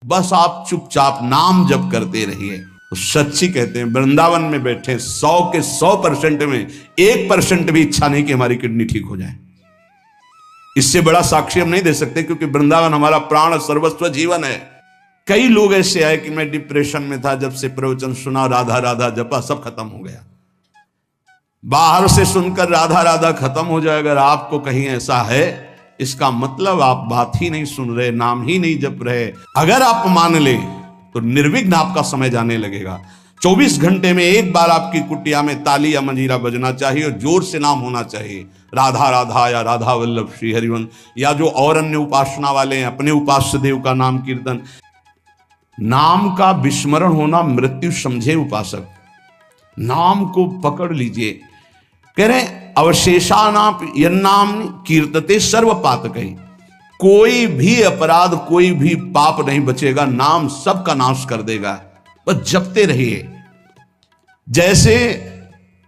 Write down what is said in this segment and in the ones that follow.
बस आप चुपचाप नाम जप करते रहिए। तो सच्ची कहते हैं वृंदावन में बैठे 100 के 100% में 1% भी इच्छा नहीं कि हमारी किडनी ठीक हो जाए। इससे बड़ा साक्षी हम नहीं दे सकते, क्योंकि वृंदावन हमारा प्राण सर्वस्व जीवन है। कई लोग ऐसे आए कि मैं डिप्रेशन में था, जब से प्रवचन सुना राधा राधा जपा सब खत्म हो गया। बाहर से सुनकर राधा राधा खत्म हो जाए, अगर आपको कहीं ऐसा है, इसका मतलब आप बात ही नहीं सुन रहे, नाम ही नहीं जप रहे। अगर आप मान ले तो निर्विघ्न आपका समय जाने लगेगा। 24 घंटे में एक बार आपकी कुटिया में ताली या मंजीरा बजना चाहिए और जोर से नाम होना चाहिए, राधा राधा या राधा वल्लभ श्री हरिवंश, या जो और अन्य उपासना वाले हैं अपने उपास्य देव का नाम कीर्तन। नाम का विस्मरण होना मृत्यु समझे उपासक। नाम को पकड़ लीजिए। कह रहे अवशेषानाप यन्नाम कीर्तते सर्व पातकै, कोई भी अपराध कोई भी पाप नहीं बचेगा, नाम सबका नाश कर देगा। बस जपते रहिए। जैसे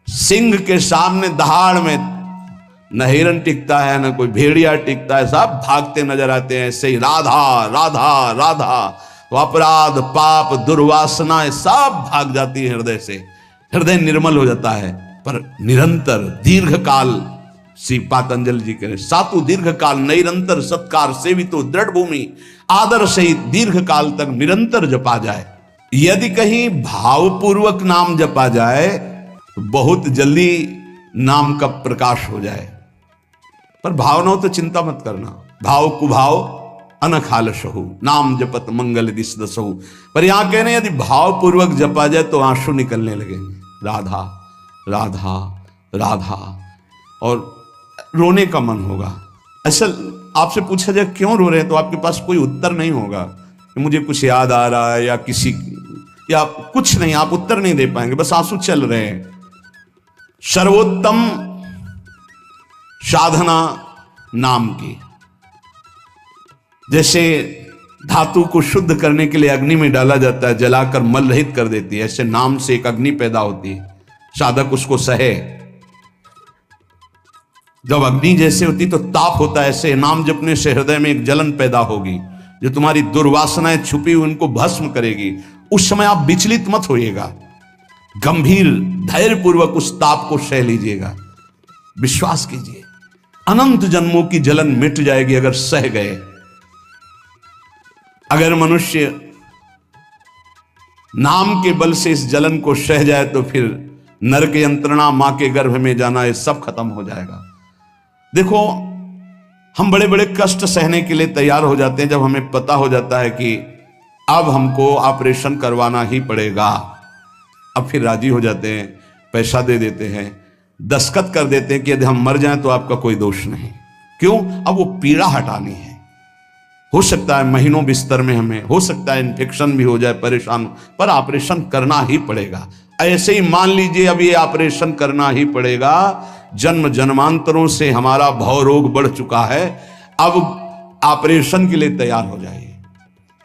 सिंह के सामने दहाड़ में न हिरन टिकता है न कोई भेड़िया टिकता है, सब भागते नजर आते हैं, ऐसे ही राधा राधा राधा तो अपराध पाप दुर्वासना सब भाग जाती है हृदय से, हृदय निर्मल हो जाता है। पर निरंतर दीर्घ काल, श्री पातंजलि जी कह रहे सातु दीर्घ काल निरंतर सत्कार सेवितो दृढ़ भूमि, आदर सहित दीर्घ काल तक निरंतर जपा जाए। यदि कहीं भावपूर्वक नाम जपा जाए तो बहुत जल्दी नाम का प्रकाश हो जाए। पर भावनाओं तो चिंता मत करना, भाव कुभाव अनखालशहु नाम जपत मंगल दिस दसहु। पर यहां कह रहे हैं यदि भावपूर्वक जपा जाए तो आंसू निकलने लगेंगे, राधा राधा राधा, और रोने का मन होगा। असल आपसे पूछा जाए क्यों रो रहे हैं तो आपके पास कोई उत्तर नहीं होगा कि मुझे कुछ याद आ रहा है या किसी या कुछ नहीं, आप उत्तर नहीं दे पाएंगे, बस आंसू चल रहे हैं। सर्वोत्तम साधना नाम की, जैसे धातु को शुद्ध करने के लिए अग्नि में डाला जाता है, जलाकर मल रहित कर देती है, ऐसे नाम से एक अग्नि पैदा होती है, साधक उसको सहे। जब अग्नि जैसे होती तो ताप होता है, ऐसे नाम जपने से हृदय में एक जलन पैदा होगी जो तुम्हारी दुर्वासनाएं छुपी हुई उनको भस्म करेगी। उस समय आप विचलित मत होइएगा, गंभीर धैर्य पूर्वक उस ताप को सह लीजिएगा। विश्वास कीजिए अनंत जन्मों की जलन मिट जाएगी अगर सह गए। अगर मनुष्य नाम के बल से इस जलन को सह जाए तो फिर नरक यंत्रणा, मां के गर्भ में जाना, ये सब खत्म हो जाएगा। देखो हम बड़े बड़े कष्ट सहने के लिए तैयार हो जाते हैं जब हमें पता हो जाता है कि अब हमको ऑपरेशन करवाना ही पड़ेगा। अब फिर राजी हो जाते हैं, पैसा दे देते हैं, दस्तखत कर देते हैं कि यदि हम मर जाएं तो आपका कोई दोष नहीं। क्यों? अब वो पीड़ा हटानी है। हो सकता है महीनों बिस्तर में हमें, हो सकता है इन्फेक्शन भी हो जाए, परेशान, पर ऑपरेशन करना ही पड़ेगा। ऐसे ही मान लीजिए अब ये ऑपरेशन करना ही पड़ेगा। जन्म जन्मांतरों से हमारा भव रोग बढ़ चुका है, अब ऑपरेशन के लिए तैयार हो जाइए।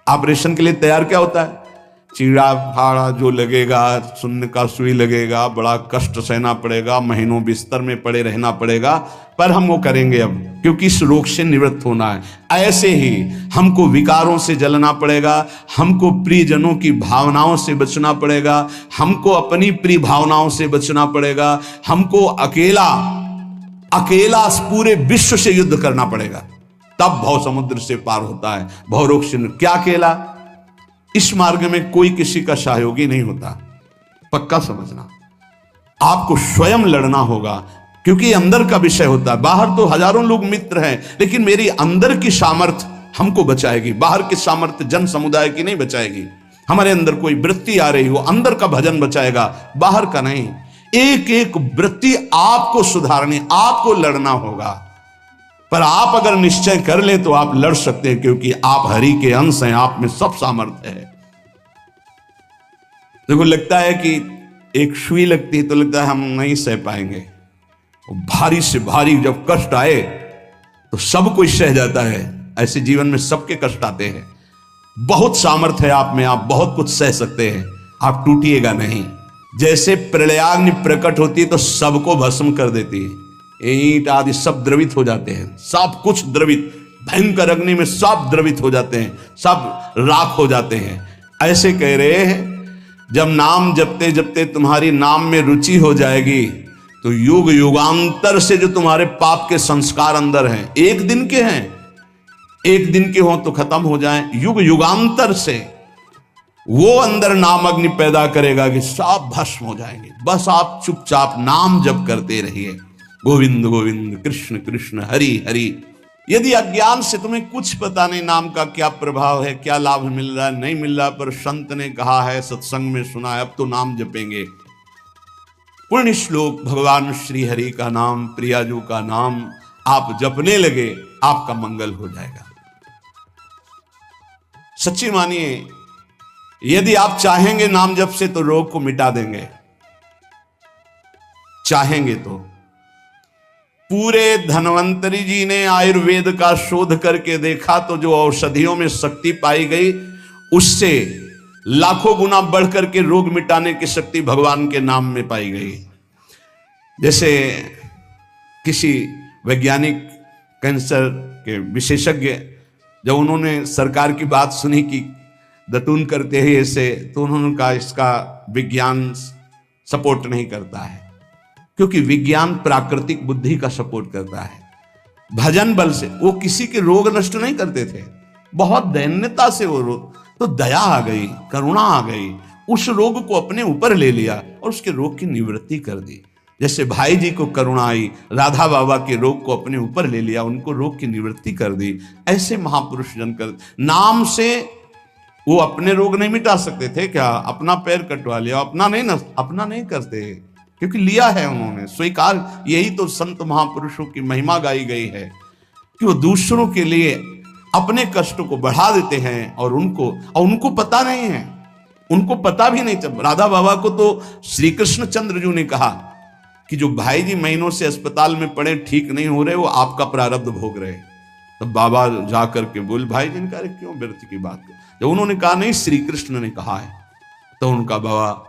ऑपरेशन के लिए तैयार क्या होता है? चीड़ा फाड़ा जो लगेगा, सुन्न का सुई लगेगा, बड़ा कष्ट सहना पड़ेगा, महीनों बिस्तर में पड़े रहना पड़ेगा, पर हम वो करेंगे अब, क्योंकि इस रोग से निवृत्त होना है। ऐसे ही हमको विकारों से जलना पड़ेगा, हमको प्रियजनों की भावनाओं से बचना पड़ेगा, हमको अपनी प्रिय भावनाओं से बचना पड़ेगा, हमको अकेला अकेला पूरे विश्व से युद्ध करना पड़ेगा, तब भव समुद्र से पार होता है। भव रोग से क्या अकेला? इस मार्ग में कोई किसी का सहयोगी नहीं होता, पक्का समझना। आपको स्वयं लड़ना होगा, क्योंकि अंदर का विषय होता है। बाहर तो हजारों लोग मित्र हैं, लेकिन मेरी अंदर की सामर्थ्य हमको बचाएगी। बाहर की सामर्थ्य जन समुदाय की नहीं बचाएगी। हमारे अंदर कोई वृत्ति आ रही हो, अंदर का भजन बचाएगा, बाहर का नहीं। एक एक वृत्ति आपको सुधारनी, आपको लड़ना होगा। पर आप अगर निश्चय कर ले तो आप लड़ सकते हैं, क्योंकि आप हरि के अंश हैं, आप में सब सामर्थ्य है। देखो लगता है कि एक सुई लगती है तो लगता है हम नहीं सह पाएंगे, भारी से भारी जब कष्ट आए तो सब कोई सह जाता है। ऐसे जीवन में सबके कष्ट आते हैं। बहुत सामर्थ्य है आप में, आप बहुत कुछ सह सकते हैं, आप टूटिएगा नहीं। जैसे प्रलयाग्नि प्रकट होती है तो सबको भस्म कर देती है, ईंट आदि सब द्रवित हो जाते हैं, सब कुछ द्रवित, भयंकर अग्नि में सब द्रवित हो जाते हैं, सब राख हो जाते हैं। ऐसे कह रहे हैं जब नाम जपते जपते तुम्हारी नाम में रुचि हो जाएगी तो युग युगांतर से जो तुम्हारे पाप के संस्कार अंदर हैं, एक दिन के हैं, एक दिन के हो तो खत्म हो जाएं, युग युगांतर से वो अंदर नाम अग्नि पैदा करेगा कि सब भस्म हो जाएंगे। बस आप चुपचाप नाम जप करते रहिए, गोविंद गोविंद कृष्ण कृष्ण हरि हरि। यदि अज्ञान से तुम्हें कुछ पता नहीं नाम का क्या प्रभाव है, क्या लाभ मिल रहा है नहीं मिल रहा, पर संत ने कहा है, सत्संग में सुना है, अब तो नाम जपेंगे। पुण्य श्लोक भगवान श्री हरि का नाम, प्रियाजू का नाम आप जपने लगे, आपका मंगल हो जाएगा। सच्ची मानिए, यदि आप चाहेंगे नाम जप से तो रोग को मिटा देंगे, चाहेंगे तो। पूरे धन्वंतरी जी ने आयुर्वेद का शोध करके देखा तो जो औषधियों में शक्ति पाई गई उससे लाखों गुना बढ़ करके रोग मिटाने की शक्ति भगवान के नाम में पाई गई। जैसे किसी वैज्ञानिक कैंसर के विशेषज्ञ जब उन्होंने सरकार की बात सुनी कि दतून करते हैं ऐसे, तो उन्होंने कहा इसका विज्ञान सपोर्ट नहीं करता है, क्योंकि विज्ञान प्राकृतिक बुद्धि का सपोर्ट करता है। भजन बल से वो किसी के रोग नष्ट नहीं करते थे, बहुत दैन्यता से वो रोग, तो दया आ गई, करुणा आ गई, उस रोग को अपने ऊपर ले लिया और उसके रोग की निवृत्ति कर दी। जैसे भाई जी को करुणा आई, राधा बाबा के रोग को अपने ऊपर ले लिया, उनको रोग की निवृत्ति कर दी। ऐसे महापुरुष जन कर नाम से वो अपने रोग नहीं मिटा सकते थे क्या? अपना पैर कटवा लिया, अपना नहीं करते, क्योंकि लिया है उन्होंने, स्वीकार। यही तो संत महापुरुषों की महिमा गाई गई है कि वो दूसरों के लिए अपने कष्ट को बढ़ा देते हैं और उनको पता नहीं है, उनको पता भी नहीं चल। राधा बाबा को तो श्री कृष्ण चंद्र जी ने कहा कि जो भाई जी महीनों से अस्पताल में पड़े, ठीक नहीं हो रहे, वो आपका प्रारब्ध भोग रहे। तब बाबा जाकर के बोल, भाई जी ने कहा क्यों व्यर्थ की बात कर। जब उन्होंने कहा नहीं श्री कृष्ण ने कहा है, तो उनका बाबा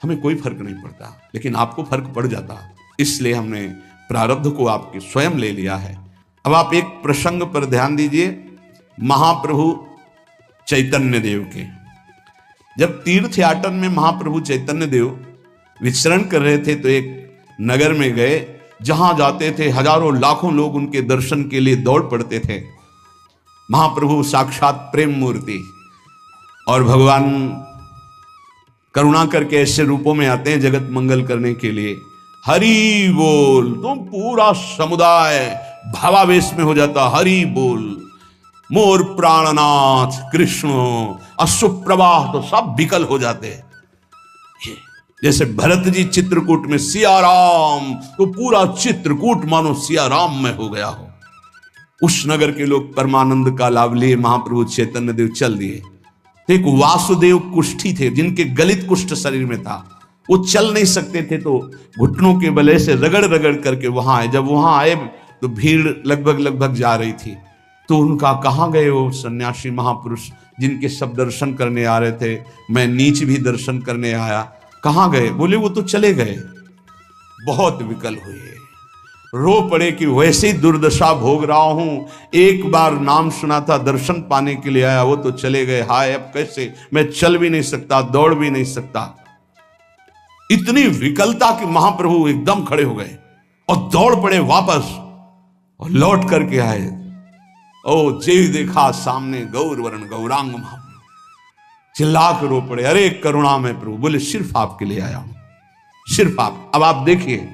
हमें कोई फर्क नहीं पड़ता, लेकिन आपको फर्क पड़ जाता, इसलिए हमने प्रारब्ध को आपके स्वयं ले लिया है। अब आप एक प्रसंग पर ध्यान दीजिए, महाप्रभु चैतन्य देव के। जब तीर्थ याटन में महाप्रभु चैतन्य देव विचरण कर रहे थे तो एक नगर में गए, जहां जाते थे हजारों लाखों लोग उनके दर्शन के लिए दौड़ पड़ते थे। महाप्रभु साक्षात प्रेम मूर्ति, और भगवान करुणा करके ऐसे रूपों में आते हैं जगत मंगल करने के लिए। हरि बोल, तो पूरा समुदाय भावावेश में हो जाता, हरि बोल, मोर प्राणनाथ कृष्ण, अश्रुप्रवाह, तो सब विकल हो जाते। जैसे भरत जी चित्रकूट में सियाराम, तो पूरा चित्रकूट मानो सियाराम में हो गया हो। उस नगर के लोग परमानंद का लाभ लिए, महाप्रभु चैतन्य देव चल दिए। एक वासुदेव कुष्ठी थे, जिनके गलित कुष्ठ शरीर में था, वो चल नहीं सकते थे, तो घुटनों के बले से रगड़ रगड़ करके वहां आए। जब वहां आए तो भीड़ लगभग जा रही थी, तो उनका कहाँ गए वो सन्यासी महापुरुष जिनके सब दर्शन करने आ रहे थे, मैं नीच भी दर्शन करने आया, कहाँ गए? बोले वो तो चले गए। बहुत विकल हुए, रो पड़े कि वैसे ही दुर्दशा भोग रहा हूं, एक बार नाम सुना था, दर्शन पाने के लिए आया, वो तो चले गए, हाय अब कैसे, मैं चल भी नहीं सकता, दौड़ भी नहीं सकता। इतनी विकलता कि महाप्रभु एकदम खड़े हो गए और दौड़ पड़े वापस, और लौट करके आए। ओ जे देखा सामने गौर वर्ण गौरांग महाप्रभु, चिल्ला कर रो पड़े, अरे करुणा में प्रभु। बोले सिर्फ आपके लिए आया हूं, सिर्फ आप। अब आप देखिए,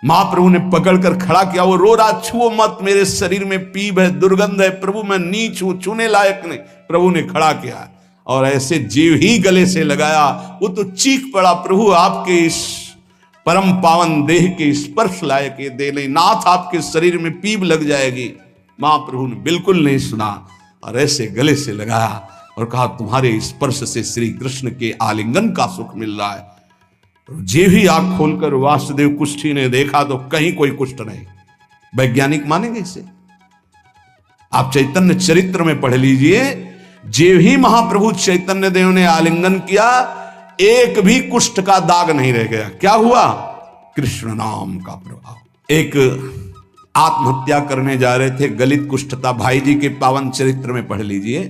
महाप्रभु ने पकड़कर खड़ा किया, वो रो रहा, छुओ मत, मेरे शरीर में पीप है, दुर्गंध है, प्रभु मैं नीच हूं, छूने लायक नहीं। प्रभु ने खड़ा किया और ऐसे जीव ही गले से लगाया, वो तो चीख पड़ा, प्रभु आपके इस परम पावन देह के स्पर्श लायक ये देह नहीं, नाथ आपके शरीर में पीप लग जाएगी। महाप्रभु ने बिल्कुल नहीं सुना और ऐसे गले से लगाया और कहा, तुम्हारे स्पर्श से श्री कृष्ण के आलिंगन का सुख मिल रहा है। जे भी आंख खोलकर वासुदेव कुष्ठी ने देखा तो कहीं कोई कुष्ठ नहीं। वैज्ञानिक मानेंगे इसे, आप चैतन्य चरित्र में पढ़ लीजिए, जे ही महाप्रभु चैतन्य देव ने आलिंगन किया, एक भी कुष्ठ का दाग नहीं रह गया। क्या हुआ? कृष्ण नाम का प्रभाव। एक आत्महत्या करने जा रहे थे, गलित कुष्ठता, भाई जी के पावन चरित्र में पढ़ लीजिए।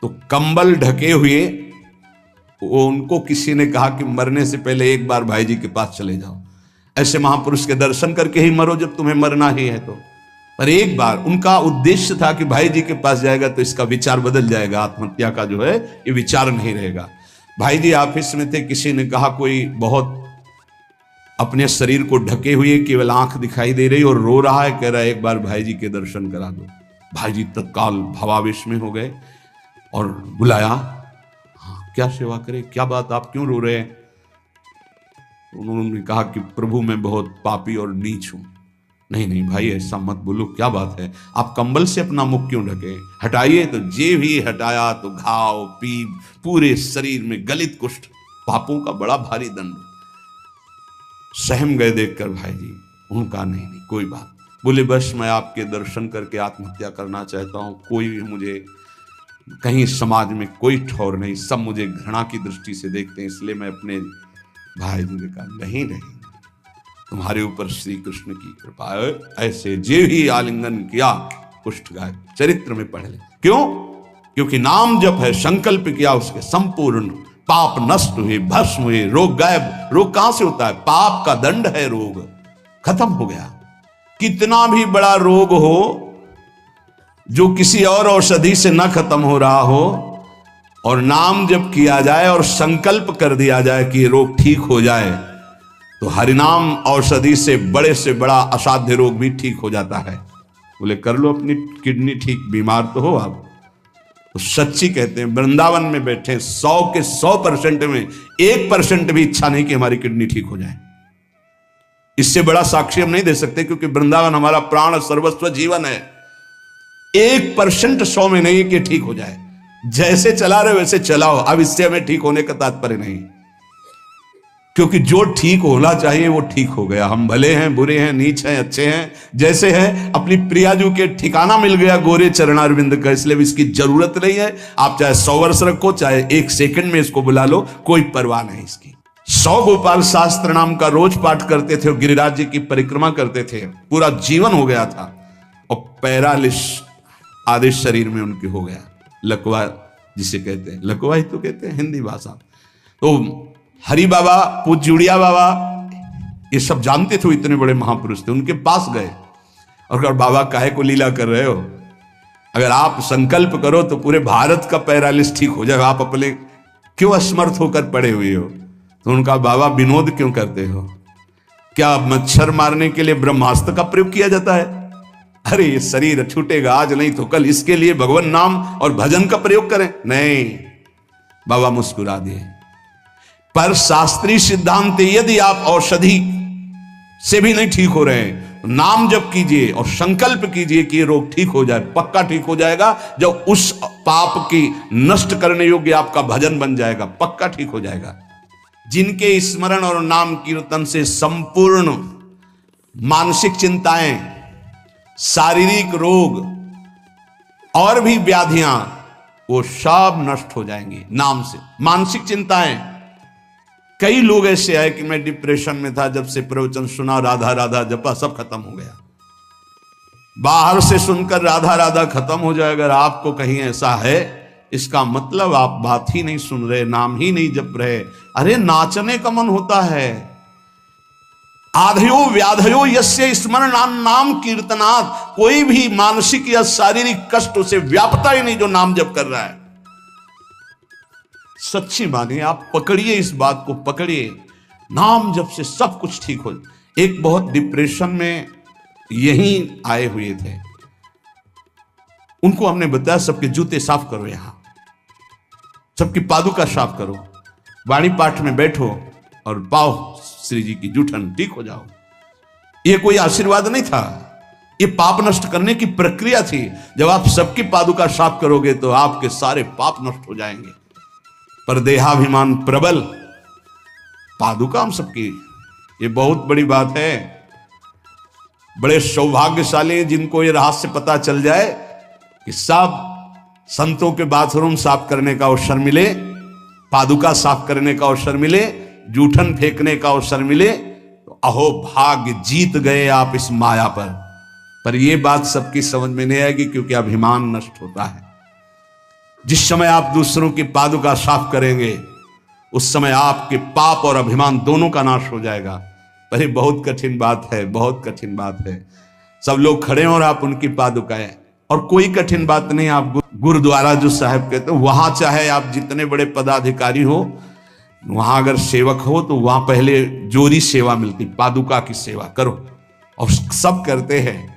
तो कंबल ढके हुए वो उनको किसी ने कहा कि मरने से पहले एक बार भाई जी के पास चले जाओ, ऐसे महापुरुष के दर्शन करके ही मरो जब तुम्हें मरना ही है तो। पर एक बार उनका उद्देश्य था कि भाई जी के पास जाएगा तो इसका विचार बदल जाएगा, आत्महत्या का जो है ये विचार नहीं रहेगा। भाई जी ऑफिस में थे, किसी ने कहा कोई बहुत अपने शरीर को ढके हुए केवल आंख दिखाई दे रही और रो रहा है, कह रहा है एक बार भाई जी के दर्शन करा दो। भाई जी तत्काल भावावेश में हो गए और बुलाया, हाँ क्या सेवा करे, क्या बात, आप क्यों रो रहे हैं? उन्होंने कहा कि प्रभु मैं बहुत पापी और नीच हूं। नहीं नहीं भाई ऐसा मत बोलो, क्या बात है, आप कंबल से अपना मुख क्यों ढके? हटाइए। तो जे भी हटाया तो घाव, पीप, पूरे शरीर में गलित कुष्ठ, पापों का बड़ा भारी दंड। सहम गए देखकर भाई जी। उनका नहीं नहीं कोई बात। बोले बस मैं आपके दर्शन करके आत्महत्या करना चाहता हूं, कोई भी मुझे कहीं समाज में कोई ठौर नहीं, सब मुझे घृणा की दृष्टि से देखते हैं, इसलिए मैं अपने भाई जी ने कहा नहीं नहीं तुम्हारे ऊपर श्री कृष्ण की कृपा है, ऐसे जे भी आलिंगन किया कुष्ठ गायब, चरित्र में पढ़ ले। क्यों? क्योंकि नाम जप है, संकल्प किया उसके संपूर्ण पाप नष्ट हुए, भस्म हुए, रोग गायब। रोग कहां से होता है? पाप का दंड है रोग, खत्म हो गया। कितना भी बड़ा रोग हो जो किसी और औषधि से न खत्म हो रहा हो और नाम जब किया जाए और संकल्प कर दिया जाए कि ये रोग ठीक हो जाए, तो हरिनाम औषधि से बड़ा असाध्य रोग भी ठीक हो जाता है। बोले कर लो अपनी किडनी ठीक, बीमार तो हो आप। तो सच्ची कहते हैं वृंदावन में बैठे 100 के 100% में 1% भी इच्छा नहीं कि हमारी किडनी ठीक हो जाए। इससे बड़ा साक्षी हम नहीं दे सकते, क्योंकि वृंदावन हमारा प्राण सर्वस्व जीवन है। 1% 100 में नहीं कि ठीक हो जाए, जैसे चला रहे वैसे चलाओ। अब इससे हमें ठीक होने का तात्पर्य नहीं, क्योंकि जो ठीक होना चाहिए वो ठीक हो गया। हम भले हैं, बुरे हैं, नीच हैं, अच्छे हैं, जैसे हैं। अपनी प्रियाजू के ठिकाना मिल गया गोरे चरणारविंद का, इसलिए इसकी जरूरत नहीं है। आप चाहे 100 वर्ष रखो, चाहे 1 सेकंड में इसको बुला लो, कोई परवाह नहीं इसकी। 100 गोपाल शास्त्र नाम का रोज पाठ करते थे, गिरिराज जी की परिक्रमा करते थे, पूरा जीवन हो गया था। और पैरालिस आदेश शरीर में उनके हो गया, लकवा जिसे कहते हैं, लकवा ही तो कहते हैं हिंदी भाषा। तो हरि बाबा, पूज्य उड़िया बाबा, ये सब जानते थे, इतने बड़े महापुरुष थे। उनके पास गए और कहा बाबा काहे को लीला कर रहे हो? अगर आप संकल्प करो तो पूरे भारत का पैरालिस ठीक हो जाएगा, आप अपने क्यों असमर्थ होकर पड़े हुए हो? तो उनका बाबा विनोद क्यों करते हो? क्या मच्छर मारने के लिए ब्रह्मास्त्र का प्रयोग किया जाता है? अरे ये शरीर छूटेगा आज नहीं तो कल, इसके लिए भगवान नाम और भजन का प्रयोग करें। नहीं, बाबा मुस्कुरा दिए। पर शास्त्रीय सिद्धांत, यदि आप औषधि से भी नहीं ठीक हो रहे हैं, नाम जप कीजिए और संकल्प कीजिए कि ये रोग ठीक हो जाए। पक्का ठीक हो जाएगा जब उस पाप की नष्ट करने योग्य आपका भजन बन जाएगा, पक्का ठीक हो जाएगा। जिनके स्मरण और नाम कीर्तन से संपूर्ण मानसिक चिंताएं, शारीरिक रोग और भी व्याधियां, वो सब नष्ट हो जाएंगी नाम से। मानसिक चिंताएं, कई लोग ऐसे आए कि मैं डिप्रेशन में था, जब से प्रवचन सुना, राधा राधा जपा, सब खत्म हो गया। बाहर से सुनकर राधा राधा खत्म हो जाए, अगर आपको कहीं ऐसा है, इसका मतलब आप बात ही नहीं सुन रहे, नाम ही नहीं जप रहे। अरे नाचने का मन होता है। आधयो व्याधयो यस्य स्मरण नाम कीर्तनात्, कोई भी मानसिक या शारीरिक कष्ट उसे व्यापता ही नहीं जो नाम जप कर रहा है। सच्ची मानिए, आप पकड़िए, इस बात को पकड़िए, नाम जप से सब कुछ ठीक हो। एक बहुत डिप्रेशन में यहीं आए हुए थे, उनको हमने बताया सबके जूते साफ करो, यहां सबकी पादुका साफ करो, वाणी पाठ में बैठो और पाओ श्री जी की जूठन, ठीक हो जाओ। ये कोई आशीर्वाद नहीं था, ये पाप नष्ट करने की प्रक्रिया थी। जब आप सबकी पादुका साफ करोगे तो आपके सारे पाप नष्ट हो जाएंगे। पर देहाभिमान प्रबल, पादुका हम सबकी, ये बहुत बड़ी बात है। बड़े सौभाग्यशाली जिनको ये रहस्य पता चल जाए कि सब संतों के बाथरूम साफ करने का अवसर मिले, पादुका साफ करने का अवसर मिले, जूठन फेंकने का अवसर मिले, तो अहो भाग्य, जीत गए आप इस माया पर। पर यह बात सबकी समझ में नहीं आएगी, क्योंकि अभिमान नष्ट होता है। जिस समय आप दूसरों की पादुका साफ करेंगे, उस समय आपके पाप और अभिमान दोनों का नाश हो जाएगा। पर ये बहुत कठिन बात है, बहुत कठिन बात है। सब लोग खड़े हैं और आप उनकी पादुकाएं, और कोई कठिन बात नहीं। आप गुरुद्वारा जो साहब कहते हो, वहां चाहे आप जितने बड़े पदाधिकारी हो, वहां अगर सेवक हो तो वहां पहले जोरी सेवा मिलती, पादुका की सेवा करो। और सब करते हैं।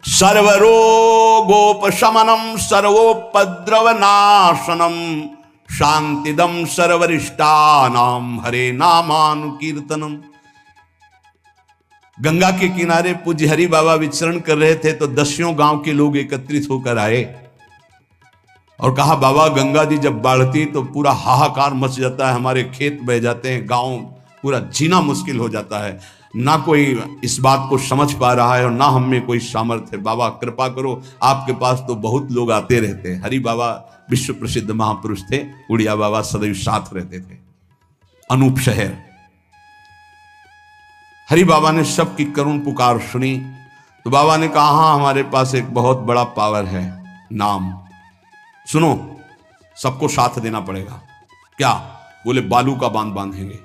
सर्वरोगोपशमनम सर्वोपद्रव नाशनम शांतिदम सर्वरिष्टानाम हरे नामानुकीर्तनम। गंगा के किनारे पूज्य हरि बाबा विचरण कर रहे थे तो 10 गांव के लोग एकत्रित होकर आए और कहा, बाबा गंगा जी जब बढ़ती तो पूरा हाहाकार मच जाता है, हमारे खेत बह जाते हैं, गांव पूरा जीना मुश्किल हो जाता है। ना कोई इस बात को समझ पा रहा है और ना हम में कोई सामर्थ्य है। बाबा कृपा करो, आपके पास तो बहुत लोग आते रहते हैं। हरि बाबा विश्व प्रसिद्ध महापुरुष थे, उड़िया बाबा सदैव साथ रहते थे। अनूप शहर। हरि बाबा ने सबकी करुण पुकार सुनी तो बाबा ने कहा, हाँ हमारे पास एक बहुत बड़ा पावर है, नाम। सुनो, सबको साथ देना पड़ेगा। क्या? बोले बालू का बांध बांधेंगे।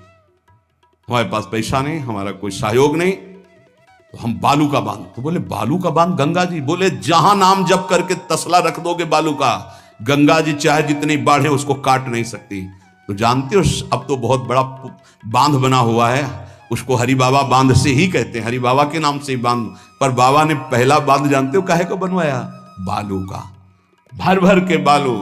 हमारे पास पैसा नहीं, हमारा कोई सहयोग नहीं, तो हम बालू का बांध। तो बोले बालू का बांध गंगा जी? बोले जहां नाम जप करके तसला रख दोगे बालू का, गंगा जी चाहे जितनी बाढ़ है उसको काट नहीं सकती। तो जानते हो अब तो बहुत बड़ा बांध बना हुआ है, उसको हरि बाबा बांध से ही कहते हैं, हरि बाबा के नाम से ही बांध। पर बाबा ने पहला बांध जानते हो काहे को बनवाया? बालू का। भर भर के बालू,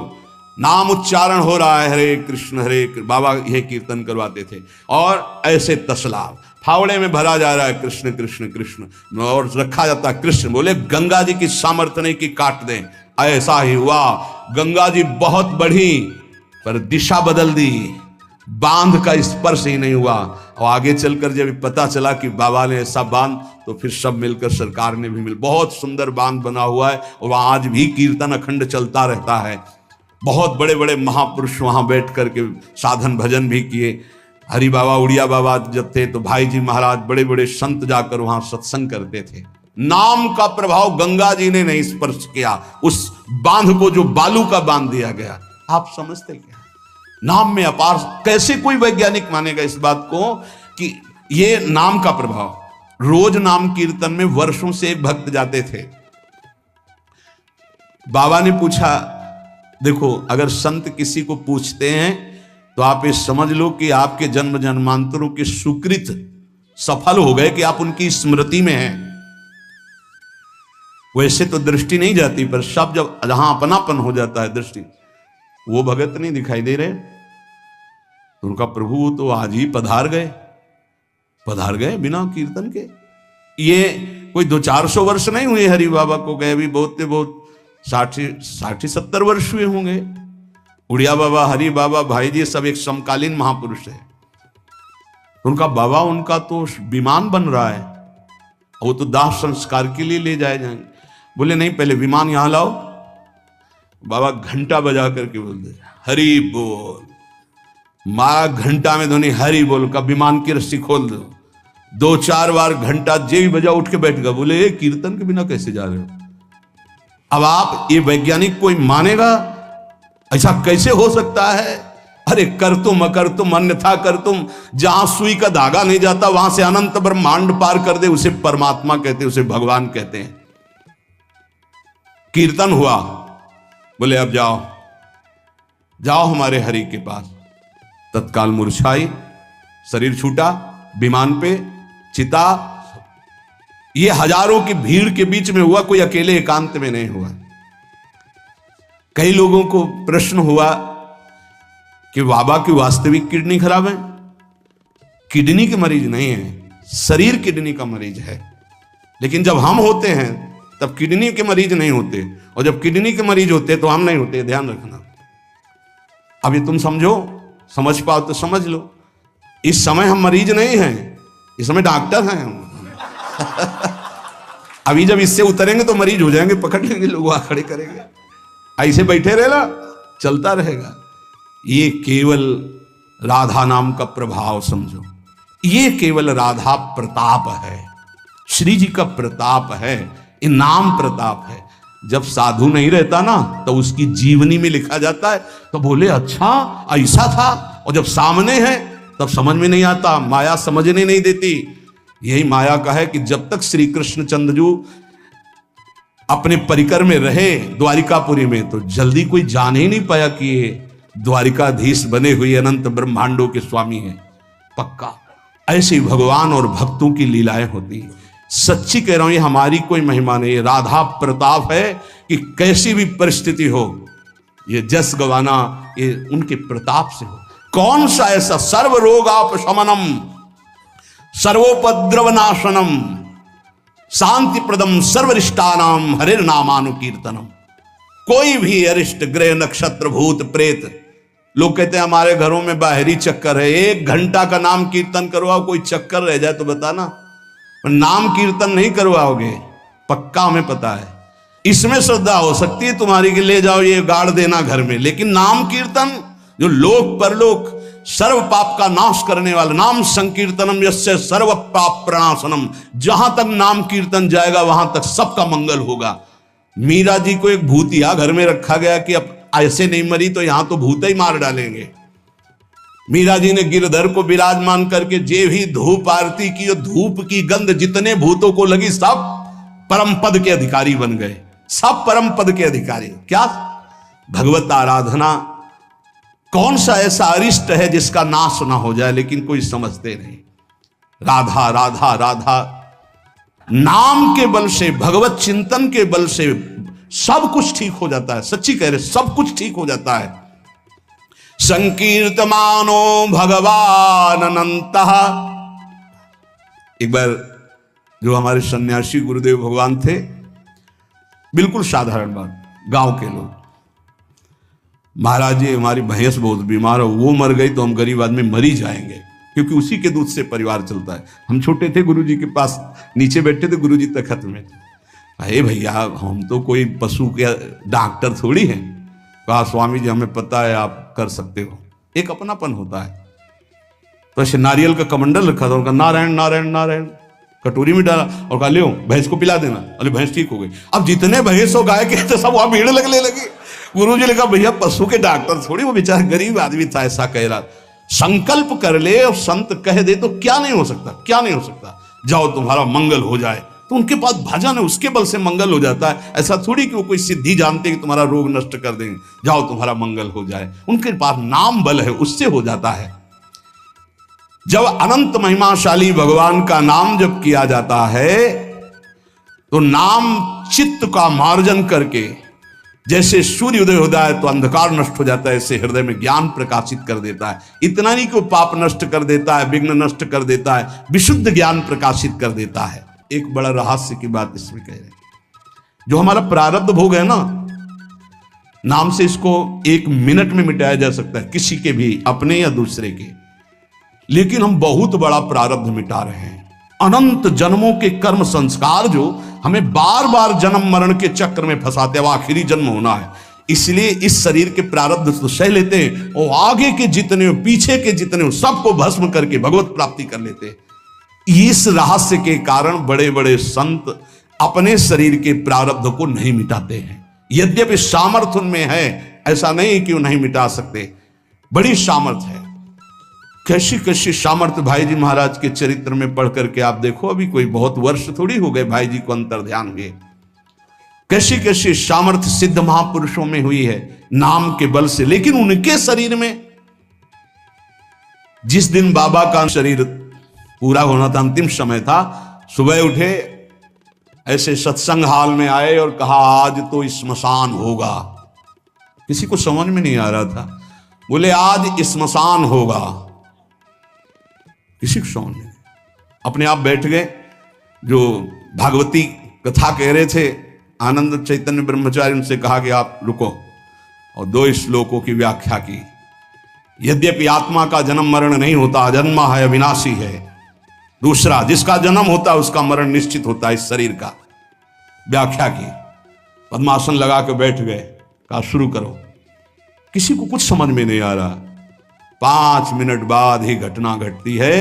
नाम उच्चारण हो रहा है, हरे कृष्ण हरे कृष्ण, बाबा यह कीर्तन करवाते थे। और ऐसे तसला फावड़े में भरा जा रहा है, कृष्ण कृष्ण कृष्ण, और रखा जाता कृष्ण। बोले गंगा जी की सामर्थ्य नहीं कि काट दें। ऐसा ही हुआ, गंगा जी बहुत बढ़ी पर दिशा बदल दी, बांध का स्पर्श ही नहीं हुआ। और आगे चलकर जब पता चला कि बाबा ने ऐसा बांध, तो फिर सब मिलकर सरकार ने भी बहुत सुंदर बांध बना हुआ है और वहां आज भी कीर्तन अखंड चलता रहता है। बहुत बड़े बड़े महापुरुष वहां बैठ करके साधन भजन भी किए। हरि बाबा उड़िया बाबा जब थे तो भाई जी महाराज, बड़े बड़े संत जाकर वहां सत्संग करते थे। नाम का प्रभाव गंगा जी ने नहीं स्पर्श किया, उस बांध को जो बालू का बांध दिया गया। आप समझते क्या? नाम में अपार। कैसे कोई वैज्ञानिक मानेगा इस बात को कि ये नाम का प्रभाव? रोज नाम कीर्तन में वर्षों से एक भक्त जाते थे। बाबा ने पूछा, देखो अगर संत किसी को पूछते हैं तो आप ये समझ लो कि आपके जन्म जन्मांतरों के सुकृत सफल हो गए कि आप उनकी स्मृति में हैं। वैसे तो दृष्टि नहीं जाती, पर सब जब जहां अपनापन हो जाता है दृष्टि, वो भगत नहीं दिखाई दे रहे तो उनका प्रभु तो आज ही पधार गए बिना कीर्तन के। ये कोई 200-400 वर्ष नहीं हुए हरि बाबा को गए, भी बहुत 60-70 वर्ष हुए होंगे। उड़िया बाबा, हरि बाबा, भाई जी सब एक समकालीन महापुरुष है। उनका बाबा, उनका तो विमान बन रहा है, वो तो दाह संस्कार के लिए ले जाएंगे। बोले नहीं, पहले विमान यहां लाओ। बाबा घंटा बजा करके बोलते, हरि बोल। मारा घंटा में ध्वनि हरि बोल का, विमान की रस्सी खोल दो। 2-4 बार घंटा जे भी बजा उठ के बैठ गया। बोले कीर्तन के बिना कैसे जा रहे हो? अब आप ये वैज्ञानिक कोई मानेगा? ऐसा कैसे हो सकता है? अरे कर तुम अकर तुम अन्यथा कर तुम, जहां सुई का धागा नहीं जाता वहां से अनंत ब्रह्मांड पार कर दे, उसे परमात्मा कहते, उसे भगवान कहते हैं। कीर्तन हुआ, बोले अब जाओ हमारे हरि के पास। तत्काल मुरझाई, शरीर छूटा, विमान पे चिता। ये हजारों की भीड़ के बीच में हुआ, कोई अकेले एकांत में नहीं हुआ। कई लोगों को प्रश्न हुआ कि बाबा की वास्तविक किडनी खराब है। किडनी के मरीज नहीं है, शरीर किडनी का मरीज है। लेकिन जब हम होते हैं तब किडनी के मरीज नहीं होते, और जब किडनी के मरीज होते तो हम नहीं होते। ध्यान रखना। अब ये तुम समझ पाओ तो समझ लो। इस समय हम मरीज नहीं हैं, इस समय डॉक्टर हैं हम। अभी जब इससे उतरेंगे तो मरीज हो जाएंगे, पकड़ लेंगे लोग, वहां खड़े करेंगे। ऐसे बैठे रहना, चलता रहेगा। ये केवल राधा नाम का प्रभाव समझो। ये केवल राधा प्रताप है, श्री जी का प्रताप है। ये नाम प्रताप है। जब साधु नहीं रहता ना तो उसकी जीवनी में लिखा जाता है तो बोले अच्छा ऐसा था, और जब सामने है तब समझ में नहीं आता, माया समझने नहीं देती। यही माया का है कि जब तक श्री कृष्णचंद्र जी अपने परिकर में रहे द्वारिकापुरी में तो जल्दी कोई जान ही नहीं पाया कि ये द्वारिकाधीश बने हुए अनंत ब्रह्मांडों के स्वामी हैं। पक्का ऐसे भगवान और भक्तों की लीलाएं होती हैं। सच्ची कह रहा हूं, ये हमारी कोई महिमा नहीं, ये राधा प्रताप है कि कैसी भी परिस्थिति हो ये जस गवाना ये उनके प्रताप से हो। कौन सा ऐसा सर्व रोगापशमनम सर्वोपद्रवनाशनम शांति प्रदम सर्वरिष्टानाम हरिर नामानुकीर्तनम। कोई भी अरिष्ट ग्रह नक्षत्र भूत प्रेत, लोग कहते हैं हमारे घरों में बाहरी चक्कर है, 1 घंटा का नाम कीर्तन करवाओ, कोई चक्कर रह जाए तो बताना। नाम कीर्तन नहीं करवाओगे, पक्का हमें पता है। इसमें श्रद्धा हो सकती है तुम्हारी कि ले जाओ ये गाड़ देना घर में, लेकिन नाम कीर्तन जो लोक परलोक सर्व पाप का नाश करने वाला, नाम संकीर्तनम यस्य सर्व पाप प्रणाशनम, जहां तक नाम कीर्तन जाएगा वहां तक सबका मंगल होगा। मीरा जी को एक भूतिया घर में रखा गया कि अब ऐसे नहीं मरी तो यहां तो भूत ही मार डालेंगे। मीरा जी ने गिरधर को विराजमान करके जे भी धूप आरती की, धूप की गंध जितने भूतों को लगी सब परम पद के अधिकारी बन गए, सब परम पद के अधिकारी। क्या भगवत आराधना, कौन सा ऐसा अरिष्ट है जिसका नाश ना हो जाए, लेकिन कोई समझते नहीं। राधा राधा राधा नाम के बल से, भगवत चिंतन के बल से सब कुछ ठीक हो जाता है। सच्ची कह रहे, सब कुछ ठीक हो जाता है। संकीर्तमानो भगवान अनंतः। एक बार जो हमारे सन्यासी गुरुदेव भगवान थे, बिल्कुल साधारण बात, गांव के लोग, महाराज जी हमारी भैंस बहुत बीमार हो, वो मर गई तो हम गरीब आदमी मर ही जाएंगे, क्योंकि उसी के दूध से परिवार चलता है। हम छोटे थे, गुरुजी के पास नीचे बैठे थे, गुरुजी तखत में। अरे भैया हम तो कोई पशु के डॉक्टर थोड़ी हैं। कहा स्वामी जी हमें पता है आप कर सकते हो। एक अपनापन होता है। तो ऐसे नारियल का कमंडल रखा था, उनका नारायण नारायण नारायण कटोरी में डाला और कहा ले भैंस को पिला देना। अरे भैंस ठीक हो गई। अब जितने भैंस हो गाय के तो सब वहां भीड़ लगने लगी। गुरुजी ने कहा भैया पशु के डॉक्टर थोड़ी, वो बेचारा गरीब आदमी था, ऐसा कह रहा। संकल्प कर ले और संत कह दे तो क्या नहीं हो सकता, क्या नहीं हो सकता। जाओ तुम्हारा मंगल हो जाए, तो उनके पास भजन है, उसके बल से मंगल हो जाता है। ऐसा थोड़ी कि वो कोई सिद्धि जानते कि तुम्हारा रोग नष्ट कर देंगे। जाओ तुम्हारा मंगल हो जाए, उनके पास नाम बल है, उससे हो जाता है। जब अनंत महिमाशाली भगवान का नाम जब किया जाता है तो नाम चित्त का मार्जन करके, जैसे सूर्य उदय होता है तो अंधकार नष्ट हो जाता है, ऐसे हृदय में ज्ञान प्रकाशित कर देता है। इतना नहीं कि वो पाप नष्ट कर देता है, विघ्न नष्ट कर देता है, विशुद्ध ज्ञान प्रकाशित कर देता है। एक बड़ा रहस्य की बात इसमें कह रहे हैं, जो हमारा प्रारब्ध भोग है ना, नाम से इसको 1 मिनट में मिटाया जा सकता है, किसी के भी, अपने या दूसरे के। लेकिन हम बहुत बड़ा प्रारब्ध मिटा रहे हैं। अनंत जन्मों के कर्म संस्कार जो हमें बार बार जन्म मरण के चक्र में फंसाते हैं, आखिरी जन्म होना है, इसलिए इस शरीर के प्रारब्ध तो सह लेते हैं और आगे के जितने हो, पीछे के जितने हो, सबको भस्म करके भगवत प्राप्ति कर लेते हैं। इस रहस्य के कारण बड़े बड़े संत अपने शरीर के प्रारब्ध को नहीं मिटाते हैं। यद्यपि सामर्थ्य उनमें है, ऐसा नहीं कि वो नहीं मिटा सकते, बड़ी सामर्थ्य है। कैसी कैसी सामर्थ्य भाई जी महाराज के चरित्र में पढ़ करके आप देखो, अभी कोई बहुत वर्ष थोड़ी हो गए भाई जी को अंतर ध्यान हुए। कैसी कैसी सामर्थ्य सिद्ध महापुरुषों में हुई है नाम के बल से। लेकिन उनके शरीर में, जिस दिन बाबा का शरीर पूरा होना था, अंतिम समय था, सुबह उठे, ऐसे सत्संग हाल में आए और कहा आज तो स्मशान होगा। किसी को समझ में नहीं आ रहा था, बोले आज स्मशान होगा, किसी को समझ नहीं। अपने आप बैठ गए। जो भागवती कथा कह रहे थे आनंद चैतन्य ब्रह्मचारी, उनसे कहा कि आप रुको, और 2 श्लोकों की व्याख्या की। यद्यपि आत्मा का जन्म मरण नहीं होता, अजन्मा है, अविनाशी है। दूसरा, जिसका जन्म होता है उसका मरण निश्चित होता है, इस शरीर का। व्याख्या की, पद्मासन लगा के बैठ गए, कहा शुरू करो। किसी को कुछ समझ में नहीं आ रहा। 5 मिनट बाद ही घटना घटती है।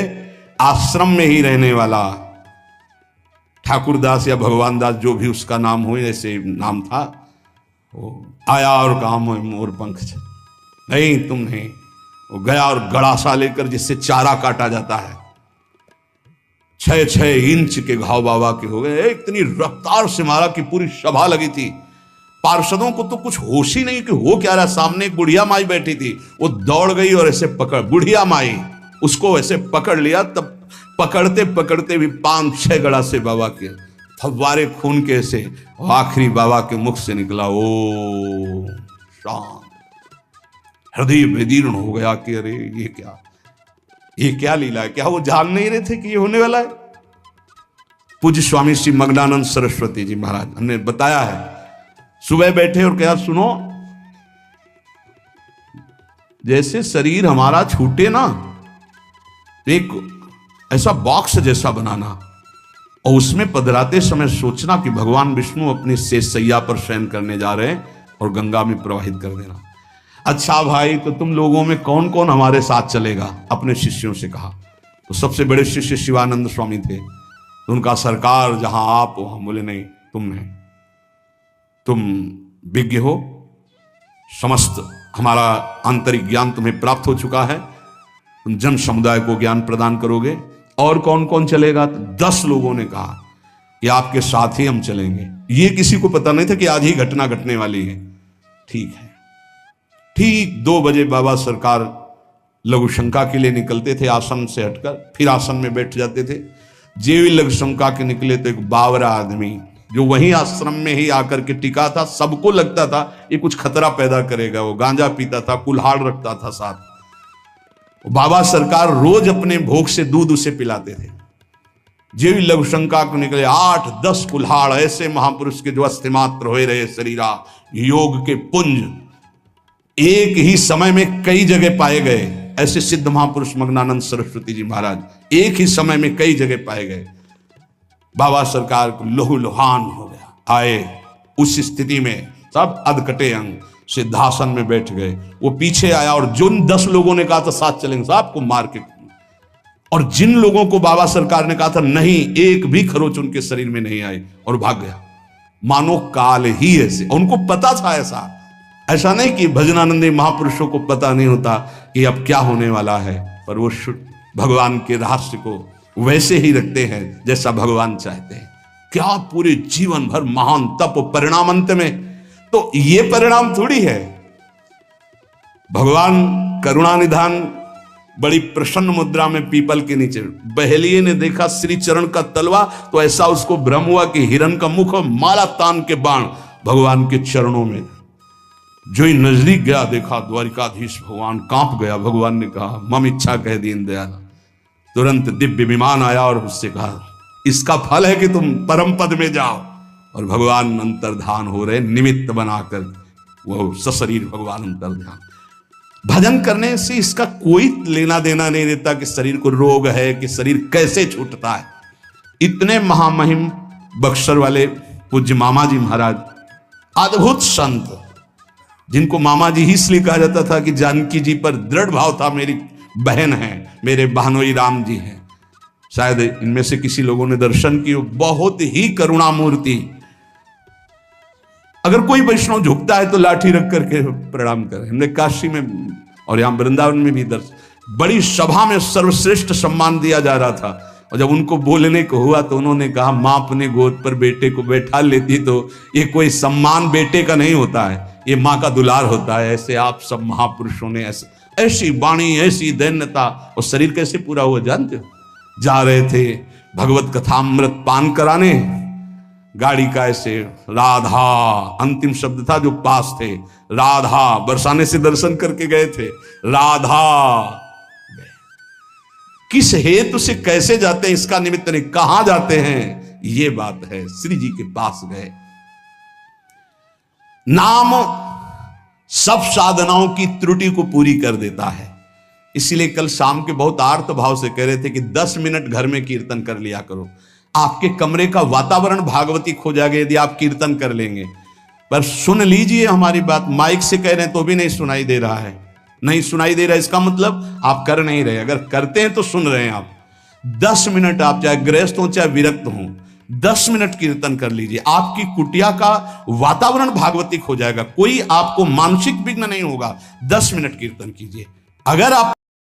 आश्रम में ही रहने वाला ठाकुरदास या भगवान दास जो भी उसका नाम हो, ऐसे नाम था, वो आया और कहा मोर पंख नहीं तुम नहीं। वो गया और गड़ासा लेकर जिससे चारा काटा जाता है, 6-6 इंच के घाव बाबा के हो गए। इतनी रफ्तार से मारा कि पूरी सभा लगी थी। पार्षदों को तो कुछ होश ही नहीं कि हो क्या रहा। सामने एक बुढ़िया माई बैठी थी, वो दौड़ गई और ऐसे पकड़, बुढ़िया माई उसको ऐसे पकड़ लिया। तब पकड़ते पकड़ते भी 5-6 गड़ा से बाबा के फव्वारे खून के से आखिरी बाबा के मुख से निकला ओ शांत। हृदय विदीर्ण हो गया कि अरे ये क्या लीला है। क्या वो जान नहीं रहे थे कि ये होने वाला है। पूज्य स्वामी श्री मग्नानंद सरस्वती जी महाराज हमने बताया है, सुबह बैठे और कहा सुनो, जैसे शरीर हमारा छूटे ना, एक ऐसा बॉक्स जैसा बनाना और उसमें पधराते समय सोचना कि भगवान विष्णु अपनी शेष सैया पर शयन करने जा रहे हैं और गंगा में प्रवाहित कर देना। अच्छा भाई, तो तुम लोगों में कौन कौन हमारे साथ चलेगा? अपने शिष्यों से कहा। तो सबसे बड़े शिष्य शिवानंद स्वामी थे। तो उनका सरकार जहां आप वहां बोले नहीं, तुम नहीं, तुम विज्ञ हो, समस्त हमारा आंतरिक ज्ञान तुम्हें प्राप्त हो चुका है, तुम जन समुदाय को ज्ञान प्रदान करोगे। और कौन कौन चलेगा? तो 10 लोगों ने कहा कि आपके साथ ही हम चलेंगे। ये किसी को पता नहीं था कि आज ही घटना घटने वाली है। ठीक है। ठीक 2 बजे बाबा सरकार लघु शंका के लिए निकलते थे, आसन से हटकर फिर आसन में बैठ जाते थे। जेवी लघु शंका के निकले तो एक बावरा आदमी जो वहीं आश्रम में ही आकर के टिका था, सबको लगता था ये कुछ खतरा पैदा करेगा। वो गांजा पीता था, कुल्हाड़ रखता था साथ। बाबा सरकार रोज अपने भोग से दूध उसे पिलाते थे। जेवी लघु शंका को निकले 8-10 कुल्हाड़ ऐसे महापुरुष के जो अस्थिमात्र हो रहे शरीरा, योग के पुंज एक ही समय में कई जगह पाए गए। ऐसे सिद्ध महापुरुष मग्नानंद सरस्वती जी महाराज एक ही समय में कई जगह पाए गए। बाबा सरकार को लहूलुहान हो गया। आए उस स्थिति में सब अधकटे अंग सिद्धासन में बैठ गए। वो पीछे आया और जिन 10 लोगों ने कहा था साथ चलेंगे साहब को मार के, और जिन लोगों को बाबा सरकार ने कहा था नहीं, एक भी खरोच उनके शरीर में नहीं आई और भाग गया। मानो काल ही ऐसे, उनको पता था। ऐसा नहीं कि भजनानंदी महापुरुषों को पता नहीं होता कि अब क्या होने वाला है, पर वो भगवान के रहस्य को वैसे ही रखते हैं जैसा भगवान चाहते हैं। क्या पूरे जीवन भर महान तप, परिणाम अंत में तो ये परिणाम थोड़ी है। भगवान करुणा निधान बड़ी प्रसन्न मुद्रा में पीपल के नीचे, बहेलिये ने देखा श्री चरण का तलवा तो ऐसा उसको भ्रम हुआ कि हिरण का मुख और माला तान के बाण भगवान के चरणों में। जो ही नजदीक गया देखा द्वारिकाधीश भगवान कांप गया। भगवान ने कहा मम इच्छा कह दीन दयाल। तुरंत दिव्य विमान आया और उससे कहा इसका फल है कि तुम परम पद में जाओ। और भगवान अंतर्धान हो रहे, निमित्त बनाकर वो सशरीर भगवान अंतर्धान। भजन करने से इसका कोई लेना देना नहीं रहता कि शरीर को रोग है, कि शरीर कैसे छूटता है। इतने महामहिम बक्सर वाले पूज्य मामा जी महाराज, अद्भुत संत, जिनको मामा जी ही इसलिए कहा जाता था कि जानकी जी पर दृढ़ भाव था, मेरी बहन है, मेरे बहनोई राम जी हैं। शायद इनमें से किसी लोगों ने दर्शन किए। बहुत ही करुणा मूर्ति। अगर कोई वैष्णव झुकता है तो लाठी रख करके प्रणाम करें। हमने काशी में और यहां वृंदावन में भी दर्शन, बड़ी सभा में सर्वश्रेष्ठ सम्मान दिया जा रहा था। और जब उनको बोलने को हुआ तो उन्होंने कहा मां अपने गोद पर बेटे को बैठा लेती तो ये कोई सम्मान बेटे का नहीं होता है, ये मां का दुलार होता है। ऐसे आप सब महापुरुषों ने ऐसी वाणी, ऐसी दैन्यता, और शरीर कैसे पूरा हुआ जानते हो। जा रहे थे भगवत कथामृत पान कराने, गाड़ी का ऐसे राधा अंतिम शब्द था जो पास थे, राधा बरसाने से दर्शन करके गए थे, राधा किस हेतु से कैसे जाते हैं इसका निमित्त नहीं, कहां जाते हैं ये बात है। श्री जी के पास गए। नाम सब साधनाओं की त्रुटि को पूरी कर देता है। इसीलिए कल शाम के बहुत आर्त भाव से कह रहे थे कि 10 मिनट घर में कीर्तन कर लिया करो। आपके कमरे का वातावरण भागवती खो जाएगा यदि आप कीर्तन कर लेंगे। पर सुन लीजिए हमारी बात, माइक से कह रहे हैं तो भी नहीं सुनाई दे रहा है, नहीं सुनाई दे रहा है, इसका मतलब आप कर नहीं रहे। अगर करते हैं तो सुन रहे हैं आप। 10 मिनट आप चाहे गृहस्थ हो चाहे विरक्त हो, 10 मिनट कीर्तन कर लीजिए, आपकी कुटिया का वातावरण भागवतिक हो जाएगा, कोई आपको मानसिक विघ्न नहीं होगा। 10 मिनट कीर्तन कीजिए। अगर आप